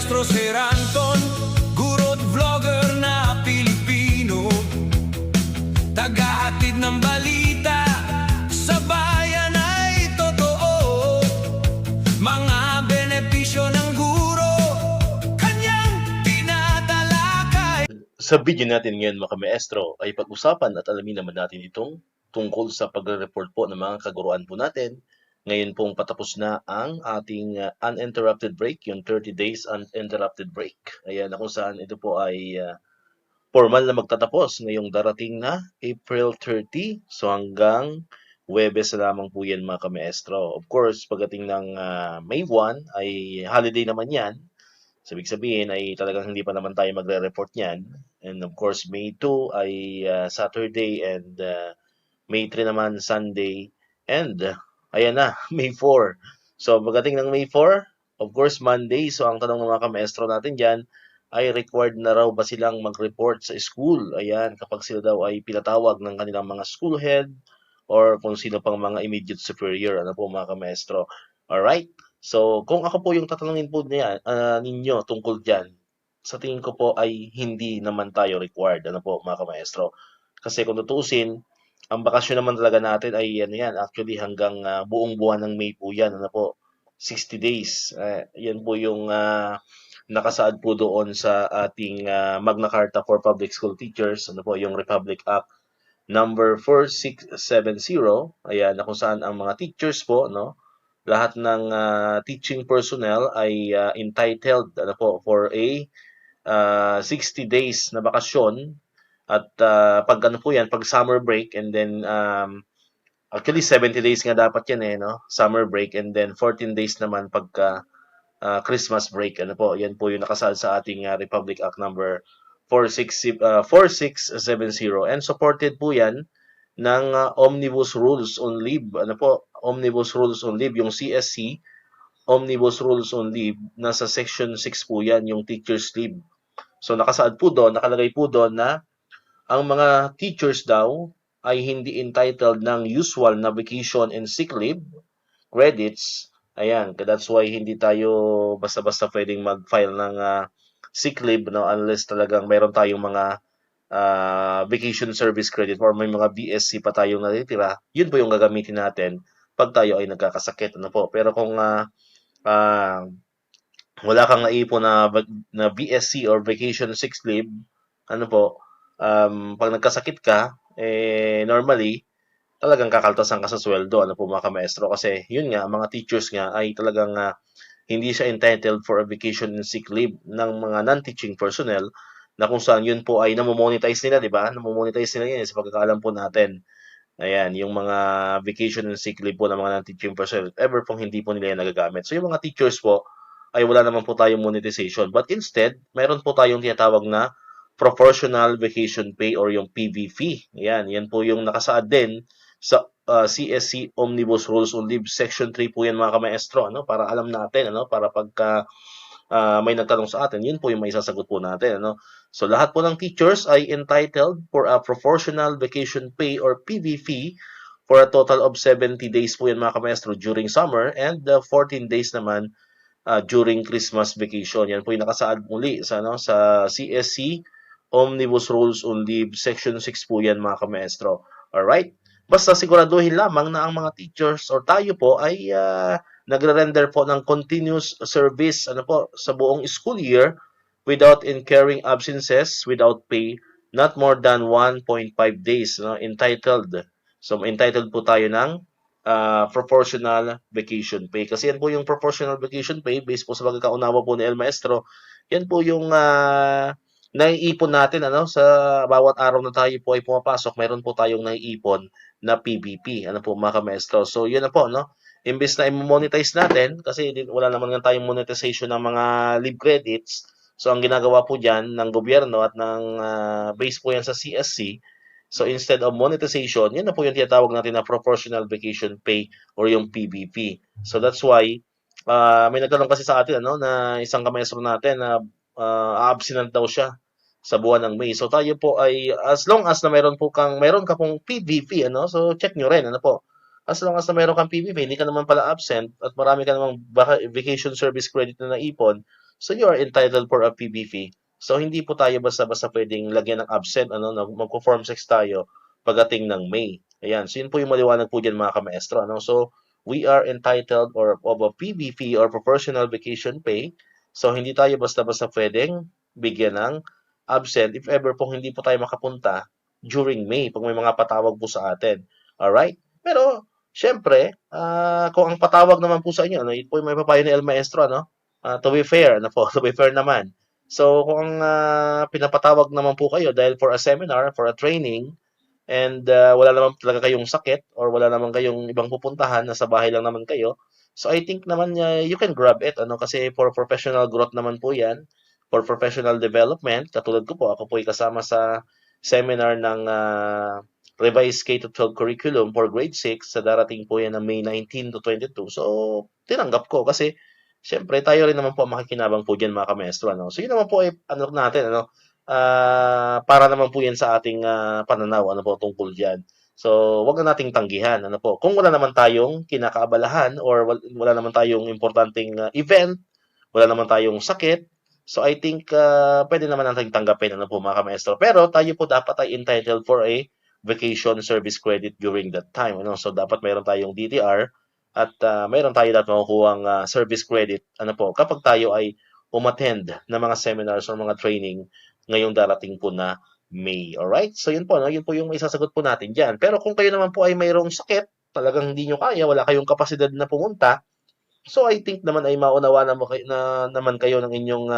Maestro Sir Anton, guro't vlogger na Pilipino, tagahatid ng balita sa bayan ay totoo. Mga benepisyo ng guro, kanyang tinatalakay. Sa video natin ngayon mga maestro ay pag-usapan at alamin naman natin itong tungkol sa pagre-report po ng mga kaguruan po natin. Ngayon pong patapos na ang ating uninterrupted break, yung 30 days uninterrupted break. Ayan, kung saan ito po ay formal na magtatapos ngayong darating na April 30. So hanggang Huwebes na lamang po yan mga kamaestro. Of course, pagdating ng May 1 ay holiday naman yan. So, ibig sabihin ay talagang hindi pa naman tayo magre-report niyan. And of course, May 2 ay Saturday and May 3 naman Sunday. And ayan na, May 4. So, pagdating ng May 4, of course, Monday. So, ang tanong ng mga kamaestro natin dyan, ay required na raw ba silang mag-report sa school? Ayan, kapag sila daw ay pinatawag ng kanilang mga school head or kung sino pang mga immediate superior. Ano po mga kamaestro? Alright? So, kung ako po yung tatanungin po ninyo tungkol dyan, sa tingin ko po ay hindi naman tayo required. Ano po mga kamaestro? Kasi kung tutusin, ang bakasyon naman talaga natin ay ano yan, actually hanggang buong buwan ng May po yan. Ano po? 60 days. Yan po yung nakasaad po doon sa ating Magna Carta for Public School Teachers. Ano po? Yung Republic Act number 4670. Ayan, na kung saan ang mga teachers po, no? Lahat ng teaching personnel ay entitled ano po, for a 60 days na bakasyon at pag ano po yan, pag summer break and then actually 70 days nga dapat yan no? Summer break and then 14 days naman pagka Christmas break. Ano po, yan po yung nakasaad sa ating Republic Act number 4670 and supported po yan ng Omnibus Rules on Leave. Ano po, Omnibus Rules on Leave, yung CSC, Omnibus Rules on Leave, nasa Section 6 po yan, yung teacher's leave. So nakasaad po doon, nakalagay po doon na ang mga teachers daw ay hindi entitled ng usual na vacation and sick leave credits. Ayan, that's why hindi tayo basta-basta pwedeng mag-file ng sick leave no, unless talagang mayroon tayong mga vacation service credit or may mga VSC pa tayong natitira, yun po yung gagamitin natin pag tayo ay nagkakasakit. Ano po? Pero kung wala kang naipon na VSC or vacation sick leave, ano po, pag nagkasakit ka, normally, talagang kakaltasan ka sa sweldo, ano po mga kamaestro, kasi yun nga, mga teachers nga ay talagang hindi siya entitled for a vacation and sick leave ng mga non-teaching personnel na kung saan yun po ay namomonetize nila, di ba? Namomonetize nila yan sa pagkakaalam po natin. Ayan, yung mga vacation and sick leave po ng mga non-teaching personnel, ever pong hindi po nila yan nagagamit. So yung mga teachers po, ay wala naman po tayong monetization. But instead, mayroon po tayong tinatawag na proportional vacation pay or yung PVP. Ayan, yan po yung nakasaad din sa CSC Omnibus Rules on Leave Section 3 po yan mga kamaestro, ano? Para alam natin, ano? Para pagka may nagtanong sa atin, yun po yung may sasagot po natin. Ano? So lahat po ng teachers ay entitled for a proportional vacation pay or PVP for a total of 70 days po yan mga kamaestro during summer and 14 days naman during Christmas vacation. Yan po yung nakasaad muli sa, sa CSC Omnibus Rules on Leave Section 6 po yan mga kamaestro. Alright? Basta siguraduhin lamang na ang mga teachers or tayo po ay nagre-render po ng continuous service ano po sa buong school year without incurring absences without pay not more than 1.5 days entitled. So entitled po tayo ng proportional vacation pay. Kasi yan po yung proportional vacation pay based po sa pagkakaunawa po ni El Maestro. Yan po yung naiipon natin sa bawat araw na tayo po ay pumapasok, mayroon po tayong naiipon na PVP. Ano po mga ka-maestro? So yun na po, imbes na i-monetize natin, kasi wala naman nga tayong monetization ng mga leave credits, so ang ginagawa po dyan ng gobyerno at ng base po yan sa CSC, so instead of monetization, yun na po yung tinatawag natin na proportional vacation pay or yung PVP. So that's why, may nagtanong kasi sa atin na isang kamaestro natin na absent daw siya sa buwan ng May. So tayo po ay, as long as na meron ka pong PVP, so check nyo rin, po. As long as na meron kang PVP, hindi ka naman pala absent at marami ka namang vacation service credit na naipon, So you are entitled for a PBP. So hindi po tayo basta-basta pwedeng lagyan ng absent, magpo-form 6 tayo pagdating ng May. Ayan, so yun po yung maliwanag po dyan mga kamaestro. So we are entitled or of a PBP or proportional vacation pay. So hindi tayo basta-basta pwedeng bigyan ng absent if ever po hindi po tayo makapunta during May pag may mga patawag po sa atin. Alright? Pero syempre, kung ang patawag naman po sa inyo, ito po yung may papayo ni El Maestro, to be fair, to be fair naman. So, kung pinapatawag naman po kayo dahil for a seminar, for a training, and wala naman talaga kayong sakit or wala naman kayong ibang pupuntahan, nasa bahay lang naman kayo, so I think naman you can grab it, kasi for professional growth naman po yan, for professional development, katulad ko po, ako po ay kasama sa seminar ng revised K-12 curriculum for grade 6 sa darating po yan ng May 19 to 22. So, tinanggap ko kasi syempre tayo rin naman po ang makikinabang po diyan mga kamestro. So, yun naman po ay natin, para naman po yan sa ating pananaw, po tungkol diyan. So, wag na nating tanggihan, po. Kung wala naman tayong kinakaabalahan or wala naman tayong importanteng event, wala naman tayong sakit, so I think pwede naman natin tanggapin, po mga kamaestro. Pero tayo po dapat ay entitled for a vacation service credit during that time. So dapat mayroon tayong DTR at mayroon tayo dapat makukuhang service credit po kapag tayo ay umattend ng mga seminars or mga training ngayong darating po na May. Alright? So yun po, yun po yung isasagot po natin dyan. Pero kung kayo naman po ay mayroong sakit, talagang hindi nyo kaya, wala kayong kapasidad na pumunta, so I think naman ay maunawa na naman kayo ng inyong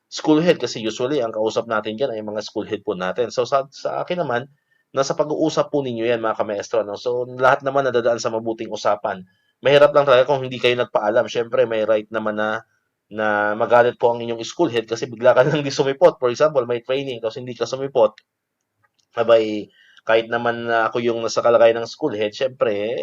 school head kasi usually ang kausap natin diyan ay mga school head po natin. So sa akin naman, nasa pag-uusap po ninyo yan mga kamaestro. So lahat naman nadadaan sa mabuting usapan. Mahirap lang talaga kung hindi kayo nagpaalam. Siyempre may right naman na magalit po ang inyong school head kasi bigla ka lang di sumipot. For example, may training tapos hindi ka sumipot. Abay, kahit naman na ako yung nasa kalagayan ng school head, syempre,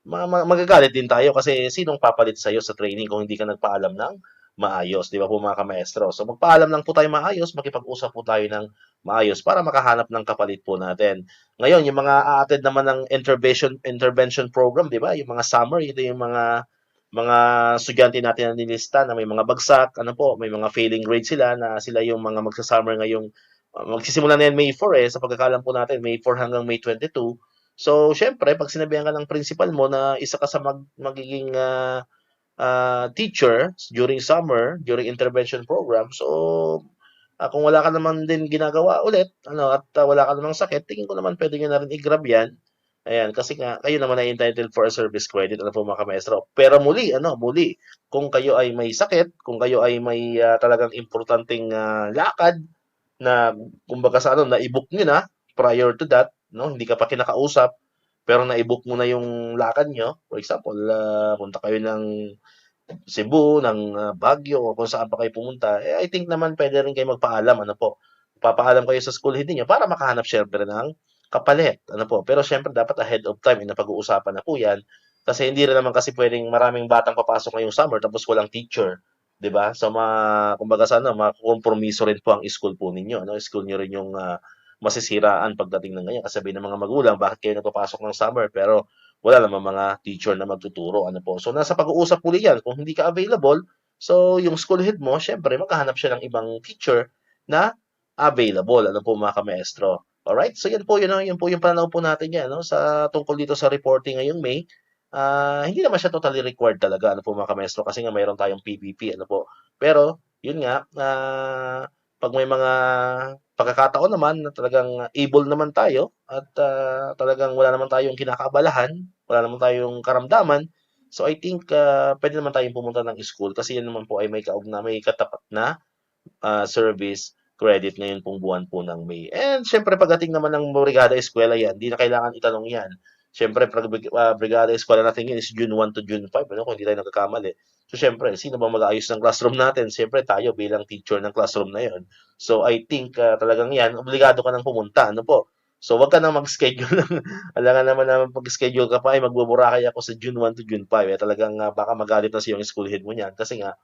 magagalit din tayo kasi sinong papalit sa'yo sa training kung hindi ka nagpaalam ng maayos, di ba po mga kamaestro? So magpaalam lang po tayo maayos, makipag-usap po tayo ng maayos para makahanap ng kapalit po natin. Ngayon, yung mga a-attend naman ng intervention program, di ba? Yung mga summer, ito yung mga estudyante natin na nilista na may mga bagsak, may mga failing grade sila na sila yung mga magsa-summer ngayong magsisimula na yan May 4 sa pagkakalam po natin, May 4 hanggang May 22. So, syempre, pag sinabihan ka ng principal mo na isa ka sa magiging teacher during summer, during intervention program, so kung wala ka naman din ginagawa ulit, at wala ka namang sakit, tingin ko naman pwede nyo na rin i-grab yan. Ayan, kasi nga, kayo naman ay entitled for a service credit, po mga kamaestro. Pero muli, kung kayo ay may sakit, kung kayo ay may talagang importanteng lakad, na kumbaga sa na-book nyo na prior to that, hindi ka pa kinakausap, pero na-book mo na yung lakad nyo. For example, punta kayo ng Cebu, ng Baguio, o kung saan pa kayo pumunta, I think naman pwede rin kayo magpaalam, po. Papaalam kayo sa school head niyo para makahanap syempre ng kapalit, po. Pero syempre dapat ahead of time, napag-uusapan na po yan. Kasi hindi rin naman kasi pwedeng maraming batang papasok ngayong summer tapos walang teacher. 'Di ba? So kumbaga sana makompromiso rin po ang school po ninyo, School niyo rin yung masisiraan pagdating ng ganyan. Kasi sabihin ng mga magulang, bakit kayo nagpapasok ng summer pero wala namang mga teacher na magtuturo, po. So nasa pag-uusap po yan. Kung hindi ka available, so yung school head mo, syempre maghahanap siya ng ibang teacher na available, po mga kamaestro. Alright? So yan po yun po yung pananaw po natin yan, sa tungkol dito sa reporting ngayong May. Hindi naman siya totally required talaga, po mga kamaestro, kasi nga mayroon tayong PPP, po. Pero, yun nga, pag may mga pagkakataon naman na talagang able naman tayo at talagang wala naman tayong kinakaabalahan, wala naman tayong karamdaman, so I think pwede naman tayong pumunta ng school kasi yan naman po ay may katapat na service credit ngayon pong buwan po ng May. And syempre pagdating naman ng Brigada Eskwela yan, hindi na kailangan itanong yan. Syempre Brigada Eskwela natin yun is June 1 to June 5, kung hindi tayo nagkakamali. So syempre, sino ba mag-aayos ng classroom natin? Syempre tayo bilang teacher ng classroom na yon. So I think talagang yan, obligado ka nang pumunta, po. So wag ka nang mag-schedule. Alangan naman na pag-schedule ka pa ay magbuburakay ako sa June 1 to June 5. Talagang baka magalit na yung school head mo niyan kasi nga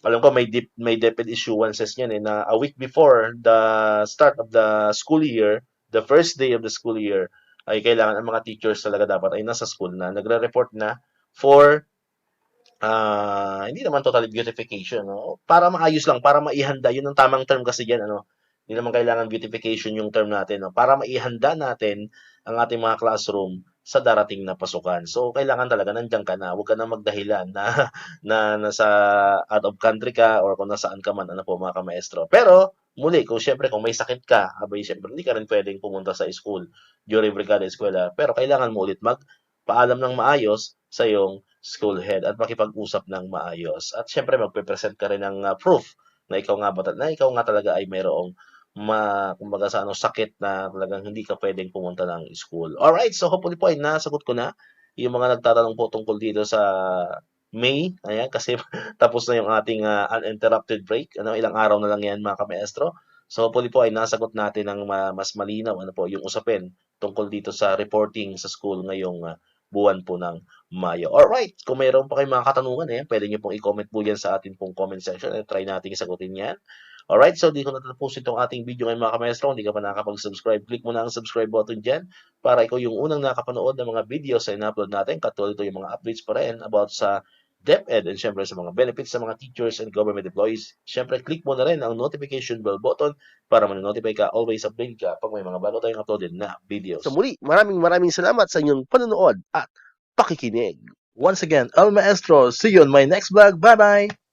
alam ko may DepEd issuances niyan na a week before the start of the school year, the first day of the school year, ay kailangan ang mga teachers talaga dapat ay nasa school na, nagre-report na for Hindi naman totally beautification, no? Para maayos lang, para maihanda, yun ang tamang term kasi diyan, ano. Hindi naman kailangan beautification yung term natin, no? Para maihanda natin ang ating mga classroom sa darating na pasukan. So, kailangan talaga nandiyan ka na. Huwag ka na magdahilan na, na nasa out of country ka or kung nasaan ka man, ano po, mga kamaestro. Pero, muli, kung syempre, kung may sakit ka, abay, syempre, hindi ka rin pwedeng pumunta sa school during brigada eskwela. Pero, kailangan mo ulit magpaalam ng maayos sa iyong school head at makipag-usap ng maayos. At syempre magpe-present ka rin ng proof na ikaw nga na ikaw nga talaga ay mayroong kumbaga sa ano sakit na talagang hindi ka pwedeng pumunta ng school. All right, so hopefully po ay nasagot ko na yung mga nagtatanong po tungkol dito sa May. Ayan, kasi tapos na yung ating uninterrupted break. Ano, ilang araw na lang yan mga kamaestro. So hopefully po ay nasagot natin ng mas malinaw ano po yung usapin tungkol dito sa reporting sa school ngayong buwan po ng Mayo. Alright, kung mayroon pa kayong mga katanungan, pwede nyo pong i-comment po yan sa ating pong comment section. Try natin sagutin yan. Alright, so di ko natatapusin itong ating video ngayon mga kamaestro. Kung di ka pa nakakapag-subscribe, click mo na ang subscribe button dyan para ikaw yung unang nakapanood ng mga videos na in-upload natin. Katulad ito yung mga updates pa rin about sa DepEd and syempre sa mga benefits sa mga teachers and government employees. Syempre, click mo na rin ang notification bell button para ma-notify ka, always update ka pag may mga bago tayong uploaded na videos. So muli, maraming salamat sa inyong panonood at pakikinig. Once again, El Maestro, see you on my next vlog. Bye-bye!